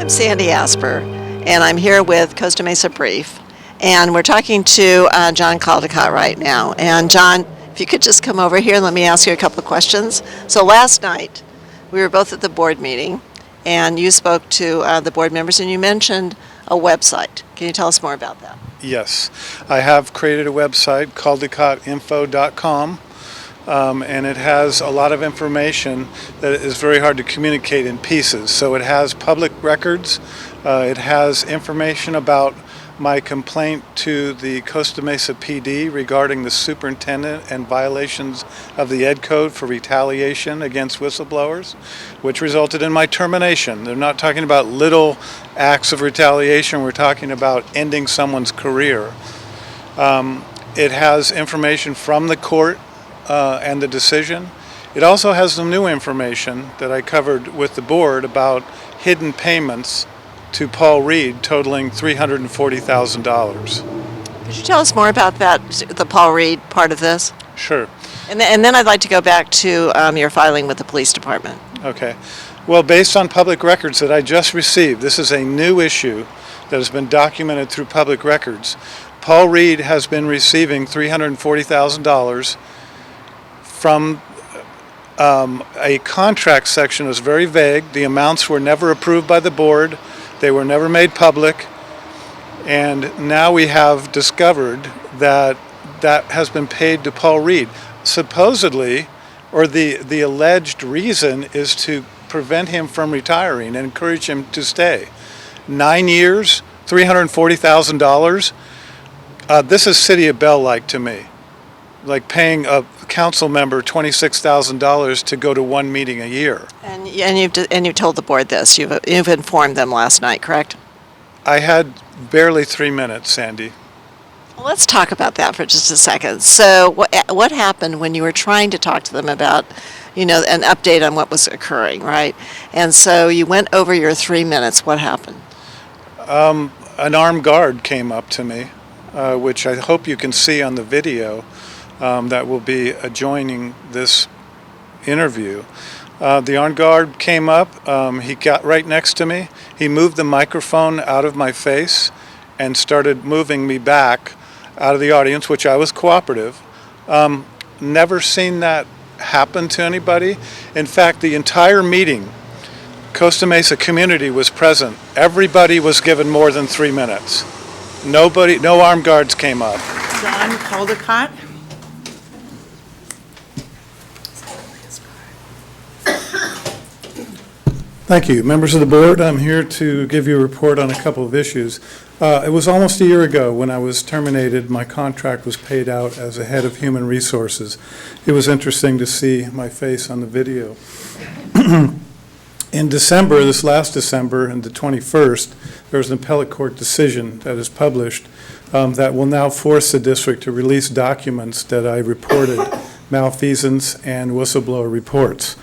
I'm Sandy Asper, and I'm here with Costa Mesa Brief, and we're talking to John Caldecott right now. And John, if you could just come over here and let me ask you a couple of questions. So last night, we were both at the board meeting, and you spoke to the board members, and you mentioned a website. Can you tell us more about that? Yes, I have created a website, caldecottinfo.com, and it has a lot of information that is very hard to communicate in pieces. So it has public records, it has information about my complaint to the Costa Mesa PD regarding the superintendent and violations of the Ed Code for retaliation against whistleblowers, which resulted in my termination. They're not talking about little acts of retaliation, we're talking about ending someone's career. It has information from the court and the decision. It also has some new information that I covered with the board about hidden payments to Paul Reed totaling $340,000. Could you tell us more about that, the Paul Reed part of this? Sure. And then I'd like to go back to your filing with the police department. Okay. Well, based on public records that I just received, this is a new issue that has been documented through public records. Paul Reed has been receiving $340,000 from a contract section that was very vague. The amounts were never approved by the board. They were never made public. And now we have discovered that that has been paid to Paul Reed. Supposedly, or the alleged reason is to prevent him from retiring and encourage him to stay. 9 years, $340,000. This is City of Bell-like to me. Like paying a council member $26,000 to go to one meeting a year. And you've told the board this. You've informed them last night, correct? I had barely 3 minutes, Sandy. Well, let's talk about that for just a second. So what happened when you were trying to talk to them about, an update on what was occurring, right? And so you went over your 3 minutes. What happened? An armed guard came up to me, which I hope you can see on the video. That will be adjoining this interview. The armed guard came up, he got right next to me, he moved the microphone out of my face and started moving me back out of the audience, which I was cooperative. Never seen that happen to anybody. In fact, the entire meeting, Costa Mesa community was present. Everybody was given more than 3 minutes. No armed guards came up. John Caldecott. Thank you. Members of the board, I'm here to give you a report on a couple of issues. It was almost a year ago when I was terminated. My contract was paid out as a head of human resources. It was interesting to see my face on the video. In December, this last December, and the 21st, there was an appellate court decision that is published that will now force the district to release documents that I reported malfeasance and whistleblower reports.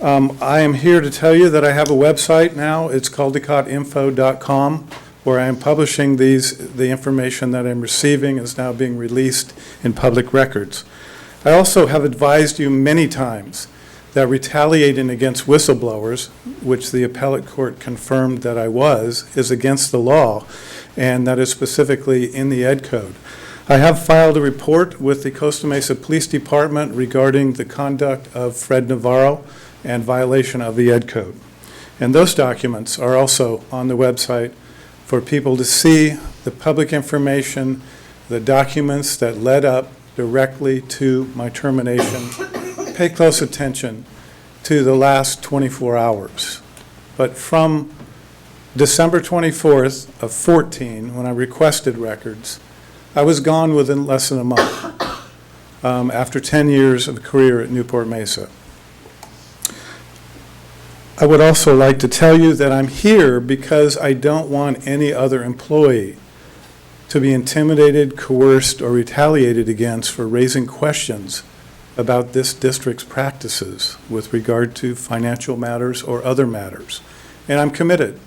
I am here to tell you that I have a website now. It's caldecottinfo.com, where I am publishing the information that I'm receiving is now being released in public records. I also have advised you many times that retaliating against whistleblowers, which the appellate court confirmed that I was, is against the law, and that is specifically in the Ed Code. I have filed a report with the Costa Mesa Police Department regarding the conduct of Fred Navarro and violation of the Ed Code. And those documents are also on the website for people to see the public information, the documents that led up directly to my termination. Pay close attention to the last 24 hours. But from December 24th of 14, when I requested records, I was gone within less than a month after 10 years of a career at Newport Mesa. I would also like to tell you that I'm here because I don't want any other employee to be intimidated, coerced, or retaliated against for raising questions about this district's practices with regard to financial matters or other matters. And I'm committed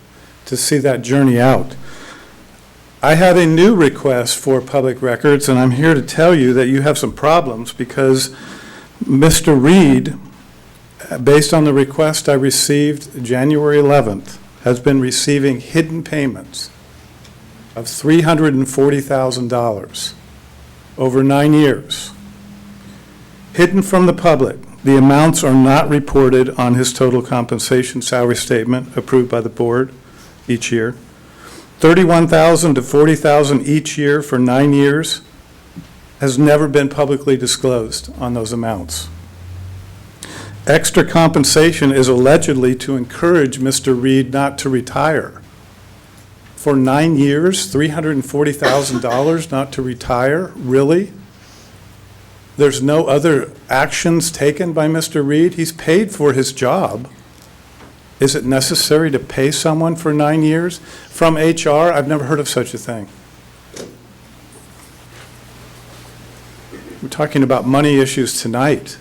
to see that journey out. I had a new request for public records, and I'm here to tell you that you have some problems because Mr. Reed, based on the request I received January 11th, has been receiving hidden payments of $340,000 over 9 years. Hidden from the public, the amounts are not reported on his total compensation salary statement approved by the board each year. $31,000 to $40,000 each year for 9 years has never been publicly disclosed on those amounts. Extra compensation is allegedly to encourage Mr. Reed not to retire. For 9 years, $340,000 not to retire? Really? There's no other actions taken by Mr. Reed? He's paid for his job. Is it necessary to pay someone for 9 years? From HR, I've never heard of such a thing. We're talking about money issues tonight.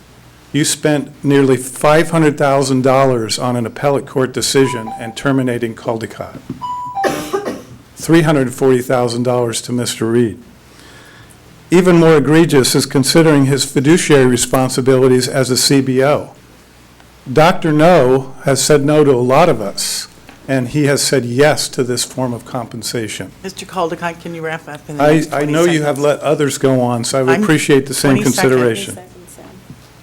You spent nearly $500,000 on an appellate court decision and terminating Caldecott. $340,000 to Mr. Reed. Even more egregious is considering his fiduciary responsibilities as a CBO. Dr. No has said no to a lot of us, and he has said yes to this form of compensation. Mr. Caldecott, can you wrap up in the next 20 I know you have seconds? let others go on, so I would appreciate the same 20 seconds. consideration.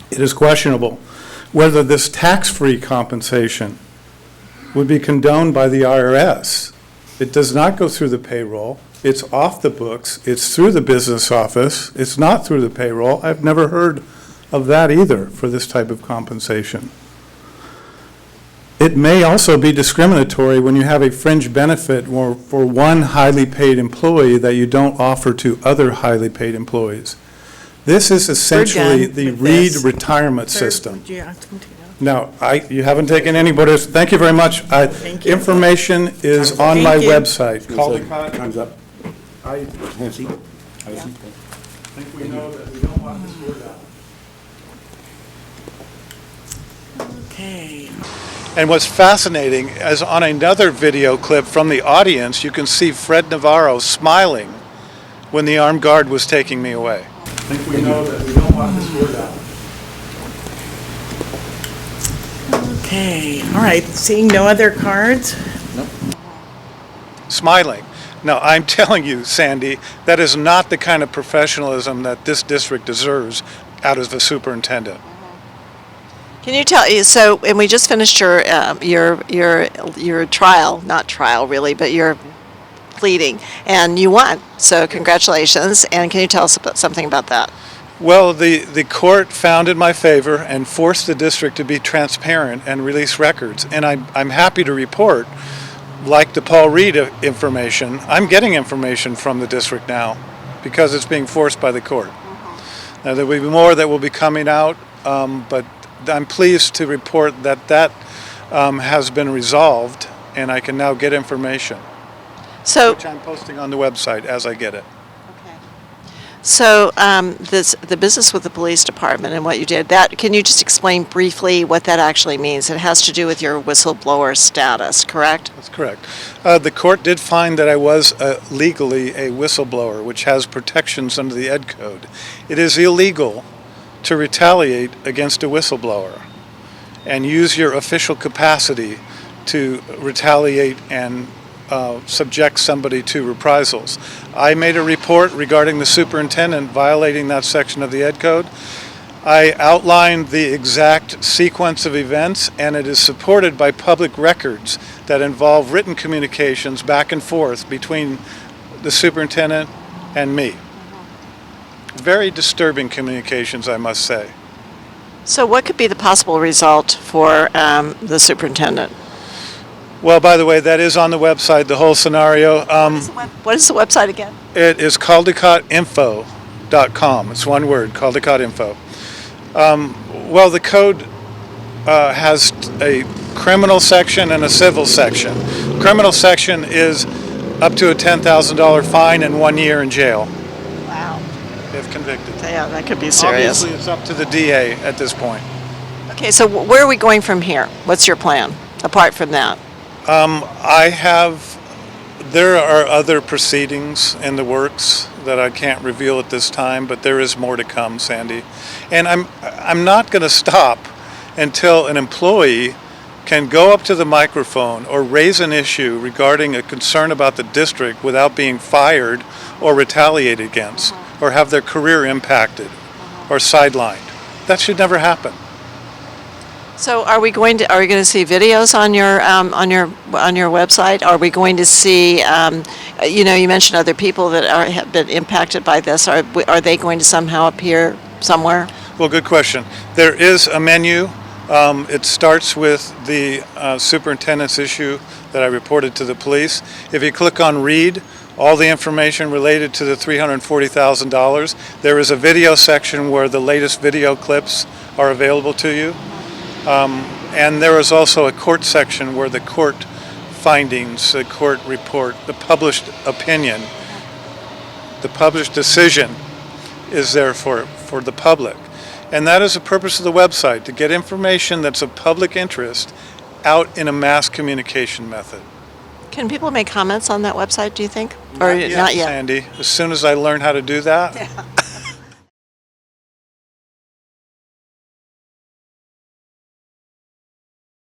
It is questionable whether this tax-free compensation would be condoned by the IRS. It does not go through the payroll. It's off the books. It's through the business office. It's not through the payroll. I've never heard of that either for this type of compensation. It may also be discriminatory when you have a fringe benefit for one highly paid employee that you don't offer to other highly paid employees. This is essentially done the with Reed this. retirement Sir, system. would you ask him to go? Now, you haven't taken anybody, thank you very much. Thank you. Information is on my Thank you. website. Caldecott. Time's up. I Nancy? think we know that we don't want this word out. Okay. And what's fascinating is on another video clip from the audience, you can see Fred Navarro smiling when the armed guard was taking me away. I think we know that we don't want this word out. Okay, all right, seeing no other cards? Smiling. No, I'm telling you, Sandy, that is not the kind of professionalism that this district deserves out of the superintendent. Can you tell, so, and we just finished your trial, not trial really, but your pleading, and you won, so congratulations, and can you tell us something about that? Well, the court found in my favor and forced the district to be transparent and release records, and I'm happy to report, like the Paul Reed information, I'm getting information from the district now because it's being forced by the court. Now, there will be more that will be coming out, but I'm pleased to report that has been resolved, and I can now get information, So, which I'm posting on the website as I get it. so the business with the police department and what you did, that, can you just explain briefly what that actually means? It has to do with your whistleblower status, correct? That's correct. The court did find that I was legally a whistleblower, which has protections under the Ed Code. It is illegal to retaliate against a whistleblower and use your official capacity to retaliate and subject somebody to reprisals. I made a report regarding the superintendent violating that section of the Ed Code. I outlined the exact sequence of events, and it is supported by public records that involve written communications back and forth between the superintendent and me. Very disturbing communications, I must say. So what could be the possible result for the superintendent? Well, by the way, that is on the website, the whole scenario. What is the website again? It is caldecottinfo.com. It's one word, Caldecottinfo. Well, the code has a criminal section and a civil section. Criminal section is up to a $10,000 fine and 1 year in jail Wow. if convicted. Yeah, that could be serious. Obviously, it's up to the DA at this point. Okay, so where are we going from here? What's your plan, apart from that? There are other proceedings in the works that I can't reveal at this time, but there is more to come, Sandy. And I'm not going to stop until an employee can go up to the microphone or raise an issue regarding a concern about the district without being fired or retaliated against, or have their career impacted or sidelined. That should never happen. So are we going to see videos on your website? Are we going to see, you mentioned other people that have been impacted by this. Are they going to somehow appear somewhere? Well, good question. There is a menu. It starts with the superintendent's issue that I reported to the police. If you click on read, all the information related to the $340,000, there is a video section where the latest video clips are available to you. And there is also a court section where the court findings, the court report, the published opinion, the published decision is there for the public. And that is the purpose of the website, to get information that's of public interest out in a mass communication method. Can people make comments on that website, do you think? Or not yet? Sandy. As soon as I learn how to do that,